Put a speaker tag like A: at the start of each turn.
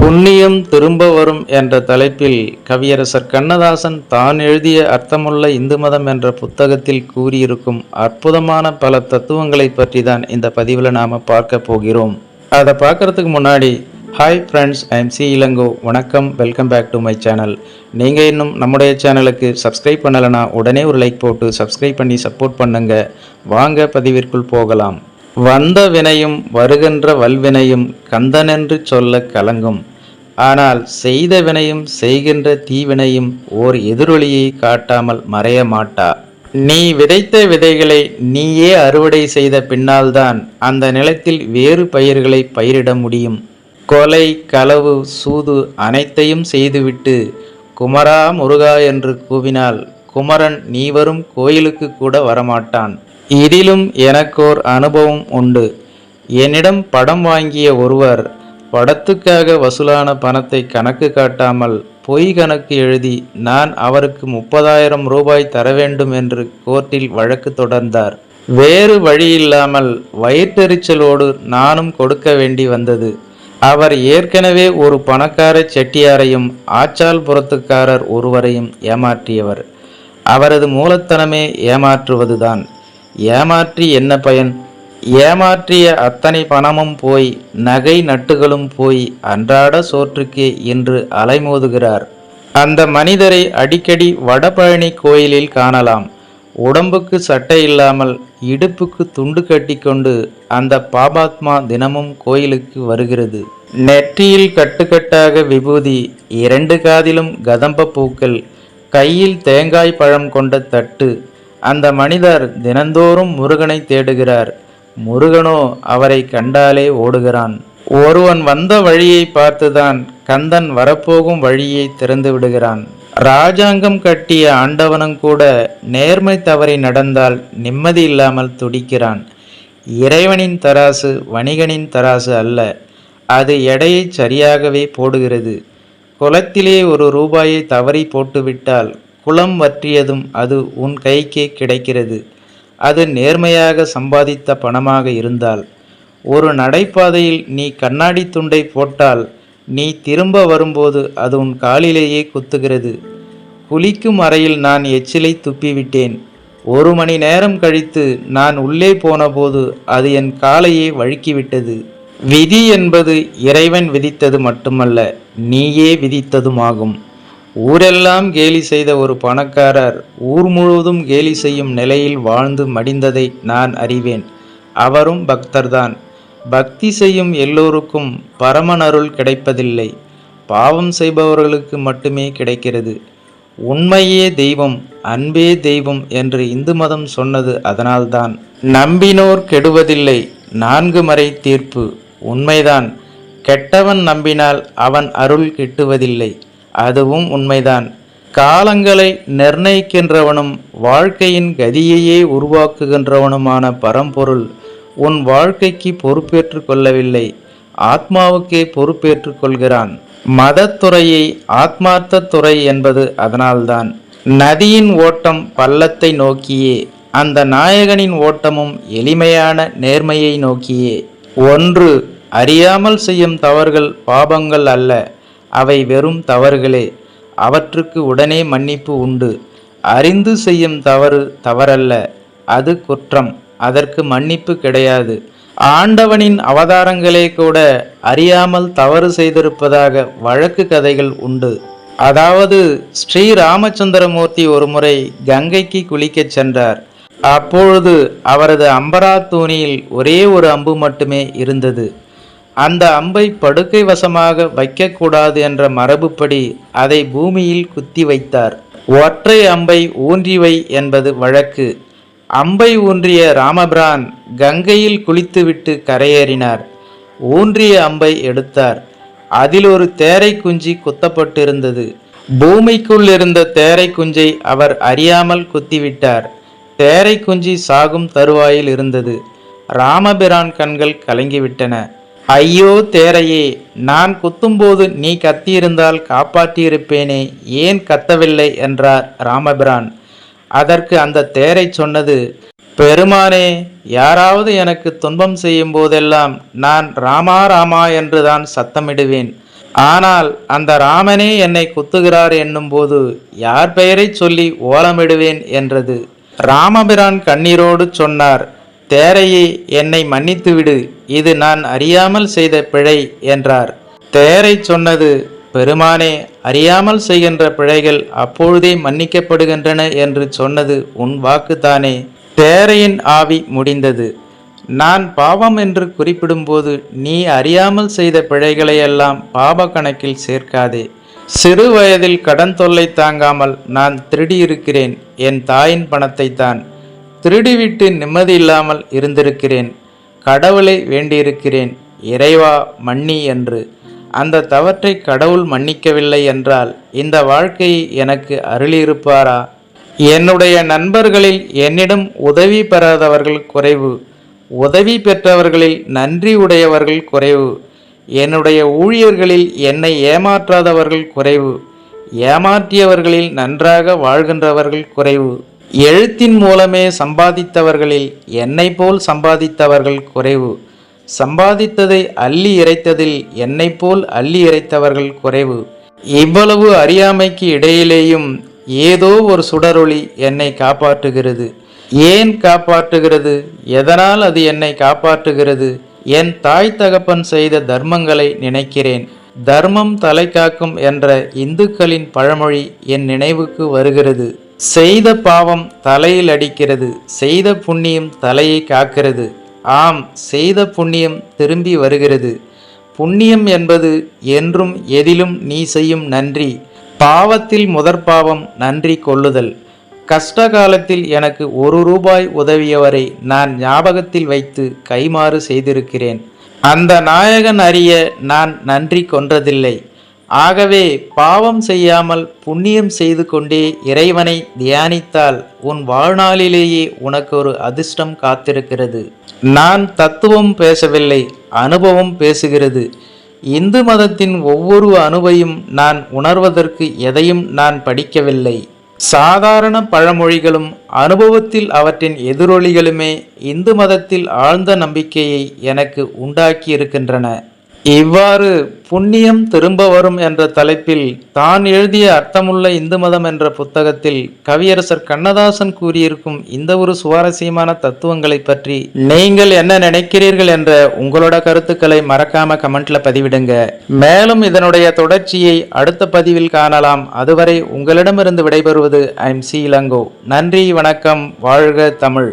A: புண்ணியம் திரும்ப வரும் என்ற தலைப்பில் கவியரசர் கண்ணதாசன் தான் எழுதிய அர்த்தமுள்ள இந்து மதம் என்ற புத்தகத்தில் கூறியிருக்கும் அற்புதமான பல தத்துவங்களை பற்றி தான் இந்த பதிவில் நாம் பார்க்க போகிறோம். அதை பார்க்கறதுக்கு முன்னாடி hi friends, I'm C Ilango. வணக்கம், welcome back to my channel. நீங்கள் இன்னும் நம்முடைய சேனலுக்கு சப்ஸ்கிரைப் பண்ணலைன்னா உடனே ஒரு லைக் போட்டு சப்ஸ்கிரைப் பண்ணி சப்போர்ட் பண்ணுங்க. வாங்க பதிவிற்குள் போகலாம். வந்த வினையும் வருகின்ற வல்வினையும் கந்தனென்று சொல்ல கலங்கும். ஆனால் செய்த வினையும் செய்கின்ற தீவினையும் ஓர் எதிரொலியை காட்டாமல் மறைய மாட்டா. நீ விதைத்த விதைகளை நீயே அறுவடை செய்த பின்னால்தான் அந்த நிலத்தில் வேறு பயிர்களை பயிரிட முடியும். கொலை, களவு, சூது அனைத்தையும் செய்துவிட்டு குமரா முருகா என்று கூவினால் குமரன் நீ வரும் கோயிலுக்கு கூட வரமாட்டான். இதிலும் எனக்கோர் அனுபவம் உண்டு. என்னிடம் படம் வாங்கிய ஒருவர் படத்துக்காக வசூலான பணத்தை கணக்கு காட்டாமல் பொய் கணக்கு எழுதி நான் அவருக்கு 30,000 ரூபாய் தர வேண்டும் என்று கோர்ட்டில் வழக்கு தொடர்ந்தார். வேறு வழியில்லாமல் வயிற்றெரிச்சலோடு நானும் கொடுக்க வேண்டி வந்தது. அவர் ஏற்கனவே ஒரு பணக்கார செட்டியாரையும் ஆச்சால்புரத்துக்காரர் ஒருவரையும் ஏமாற்றியவர். அவரது மூலத்தனமே ஏமாற்றுவதுதான். ஏமாற்றி என்ன பயன்? ஏமாற்றிய அத்தனை பணமும் போய், நகை நட்டுகளும் போய், அன்றாட சோற்றுக்கே இன்று அலைமோதுகிறார். அந்த மனிதரை அடிக்கடி வடபழனி கோயிலில் காணலாம். உடம்புக்கு சட்டை இல்லாமல் இடுப்புக்கு துண்டு கட்டி கொண்டு அந்த பாபாத்மா தினமும் கோயிலுக்கு வருகிறது. நெற்றியில் கட்டுக்கட்டாக விபூதி, 2 காதிலும் கதம்ப பூக்கள், கையில் தேங்காய் பழம் கொண்ட தட்டு. அந்த மனிதர் தினந்தோறும் முருகனை தேடுகிறார். முருகனோ அவரை கண்டாலே ஓடுகிறான். ஒருவன் வந்த வழியை பார்த்துதான் கந்தன் வரப்போகும் வழியை திறந்து விடுகிறான். ராஜாங்கம் கட்டிய ஆண்டவனும் கூட நேர்மை தவறி நடந்தால் நிம்மதி இல்லாமல் துடிக்கிறான். இறைவனின் தராசு வணிகனின் தராசு அல்ல. அது எடையை சரியாகவே போடுகிறது. குளத்திலே 1 ரூபாயை தவறி போட்டுவிட்டால் குளம் வற்றியதும் அது உன் கைக்கே கிடைக்கிறது. அது நேர்மையாக சம்பாதித்த பணமாக இருந்தால். ஒரு நடைபாதையில் நீ கண்ணாடி துண்டை போட்டால் நீ திரும்ப வரும்போது அது உன் காலிலேயே குத்துகிறது. குளிக்கும் அறையில் நான் எச்சிலை துப்பிவிட்டேன். 1 மணி நேரம் கழித்து நான் உள்ளே போனபோது அது என் காலையே வழுக்கிவிட்டது. விதி என்பது இறைவன் விதித்தது மட்டுமல்ல, நீயே விதித்ததுமாகும். ஊரெல்லாம் கேலி செய்த ஒரு பணக்காரர் ஊர் முழுவதும் கேலி செய்யும் நிலையில் வாழ்ந்து மடிந்ததை நான் அறிவேன். அவரும் பக்தர்தான். பக்தி செய்யும் எல்லோருக்கும் பரமனருள் கிடைப்பதில்லை. பாவம் செய்பவர்களுக்கு மட்டுமே கிடைக்கிறது. உண்மையே தெய்வம், அன்பே தெய்வம் என்று இந்து மதம் சொன்னது அதனால்தான். நம்பினோர் கெடுவதில்லை, 4 மறை தீர்ப்பு. உண்மைதான். கெட்டவன் நம்பினால் அவன் அருள் கிட்டுவதில்லை. அதுவும் உண்மைதான். காலங்களை நிர்ணயிக்கின்றவனும் வாழ்க்கையின் கதியையே உருவாக்குகின்றவனுமான பரம்பொருள் உன் வாழ்க்கைக்கு பொறுப்பேற்று கொள்ளவில்லை, ஆத்மாவுக்கே பொறுப்பேற்று கொள்கிறான். மதத்துறையை ஆத்மார்த்த துறை என்பது அதனால்தான். நதியின் ஓட்டம் பள்ளத்தை நோக்கியே, அந்த நாயகனின் ஓட்டமும் எளிமையான நேர்மையை நோக்கியே. ஒன்று, அறியாமல் செய்யும் தவறுகள் பாபங்கள் அல்ல, அவை வெறும் தவறுகளே. அவற்றுக்கு உடனே மன்னிப்பு உண்டு. அறிந்து செய்யும் தவறு தவறல்ல, அது குற்றம். அதற்கு மன்னிப்பு கிடையாது. ஆண்டவனின் அவதாரங்களே கூட அறியாமல் தவறு செய்திருப்பதாக வழக்கு கதைகள் உண்டு. அதாவது ஸ்ரீ ராமச்சந்திரமூர்த்தி ஒருமுறை கங்கைக்கு குளிக்கச் சென்றார். அப்பொழுது அவரது அம்பரா தூணியில் ஒரே ஒரு அம்பு மட்டுமே இருந்தது. அந்த அம்பை படுக்கை வசமாக வைக்கக்கூடாது என்ற மரபுப்படி அதை பூமியில் குத்தி வைத்தார். ஒற்றை அம்பை ஊன்றிவை என்பது வழக்கு. அம்பை ஊன்றிய ராமபிரான் கங்கையில் குளித்துவிட்டு கரையேறினார். ஊன்றிய அம்பை எடுத்தார். அதில் ஒரு தேரை குஞ்சி குத்தப்பட்டிருந்தது. பூமிக்குள் இருந்த தேரை குஞ்சை அவர் அறியாமல் குத்திவிட்டார். தேரை குஞ்சி சாகும் தருவாயில் இருந்தது. ராமபிரான் கண்கள் கலங்கிவிட்டன. ஐயோ தேரையே, நான் குத்தும்போது நீ கத்தியிருந்தால் காப்பாற்றியிருப்பேனே, ஏன் கத்தவில்லை என்றார் ராமபிரான். அதற்கு அந்த தேரை சொன்னது, பெருமானே, யாராவது எனக்கு துன்பம் செய்யும் போதெல்லாம் நான் ராமா ராமா என்றுதான் சத்தமிடுவேன். ஆனால் அந்த ராமனே என்னை குத்துகிறார் என்னும்போது யார் பெயரைச் சொல்லி ஓலமிடுவேன் என்றது. ராமபிரான் கண்ணீரோடு சொன்னார், தேரையே, என்னை மன்னித்துவிடு, இது நான் அறியாமல் செய்த பிழை என்றார். தேரை சொன்னது, பெருமானே, அறியாமல் செய்கின்ற பிழைகள் அப்பொழுதே மன்னிக்கப்படுகின்றன என்று சொன்னது உன் வாக்குத்தானே. தேரையின் ஆவி முடிந்தது. நான் பாவம் என்று குறிப்பிடும்போது நீ அறியாமல் செய்த பிழைகளையெல்லாம் பாப கணக்கில் சேர்க்காதே. சிறு வயதில் கடன் தொல்லை தாங்காமல் நான் திருடியிருக்கிறேன். என் தாயின் பணத்தை தான் திருடிவிட்டு நிம்மதி இல்லாமல் இருந்திருக்கிறேன். கடவுளை வேண்டியிருக்கிறேன், இறைவா மன்னி என்று. அந்த தவற்றை கடவுள் மன்னிக்கவில்லை என்றால் இந்த வாழ்க்கையை எனக்கு அருளியிருப்பாரா? என்னுடைய நண்பர்களில் என்னிடம் உதவி பெறாதவர்கள் குறைவு, உதவி பெற்றவர்களில் நன்றி உடையவர்கள் குறைவு. என்னுடைய ஊழியர்களில் என்னை ஏமாற்றாதவர்கள் குறைவு, ஏமாற்றியவர்களில் நன்றாக வாழ்கின்றவர்கள் குறைவு. எழுத்தின் மூலமே சம்பாதித்தவர்களில் என்னை போல் சம்பாதித்தவர்கள் குறைவு, சம்பாதித்ததை அள்ளி இறைத்ததில் என்னை போல் அள்ளி இறைத்தவர்கள் குறைவு. இவ்வளவு அறியாமைக்கு இடையிலேயும் ஏதோ ஒரு சுடரொளி என்னை காப்பாற்றுகிறது. ஏன் காப்பாற்றுகிறது? எதனால் அது என்னை காப்பாற்றுகிறது? என் தாய் தகப்பன் செய்த தர்மங்களை நினைக்கிறேன். தர்மம் தலை காக்கும் என்ற இந்துக்களின் பழமொழி என் நினைவுக்கு வருகிறது. செய்த பாவம் தலையில் அடிக்கிறது, செய்த புண்ணியம் தலையை காக்கிறது. ஆம், செய்த புண்ணியம் திரும்பி வருகிறது. புண்ணியம் என்பது என்றும் எதிலும் நீ செய்யும் நன்றி. பாவத்தில் முதற்பாவம் நன்றி கொள்ளுதல். கஷ்ட காலத்தில் எனக்கு 1 ரூபாய் உதவியவரை நான் ஞாபகத்தில் வைத்து கைமாறு செய்திருக்கிறேன். அந்த நாயகன் அறிய நான் நன்றி கொன்றதில்லை. ஆகவே பாவம் செய்யாமல் புண்ணியம் செய்து கொண்டே இறைவனை தியானித்தால் உன் வாழ்நாளிலேயே உனக்கு ஒரு அதிர்ஷ்டம் காத்திருக்கிறது. நான் தத்துவம் பேசவில்லை, அனுபவம் பேசுகிறது. இந்து மதத்தின் ஒவ்வொரு அணுவையும் நான் உணர்வதற்கு எதையும் நான் படிக்கவில்லை. சாதாரண பழமொழிகளும் அனுபவத்தில் அவற்றின் எதிரொலிகளுமே இந்து மதத்தில் ஆழ்ந்த நம்பிக்கையை எனக்கு உண்டாக்கியிருக்கின்றன. இவ்வாறு புண்ணியம் திரும்ப வரும் என்ற தலைப்பில் தான் எழுதிய அர்த்தமுள்ள இந்து மதம் என்ற புத்தகத்தில் கவியரசர் கண்ணதாசன் கூறியிருக்கும் இந்த ஒரு சுவாரஸ்யமான தத்துவங்களை பற்றி நீங்கள் என்ன நினைக்கிறீர்கள் என்ற உங்களோட கருத்துக்களை மறக்காம கமெண்ட்ல பதிவிடுங்க. மேலும் இதனுடைய தொடர்ச்சியை அடுத்த பதிவில் காணலாம். அதுவரை உங்களிடமிருந்து விடைபெறுவது ஐம் சி இளங்கோ. நன்றி, வணக்கம், வாழ்க தமிழ்.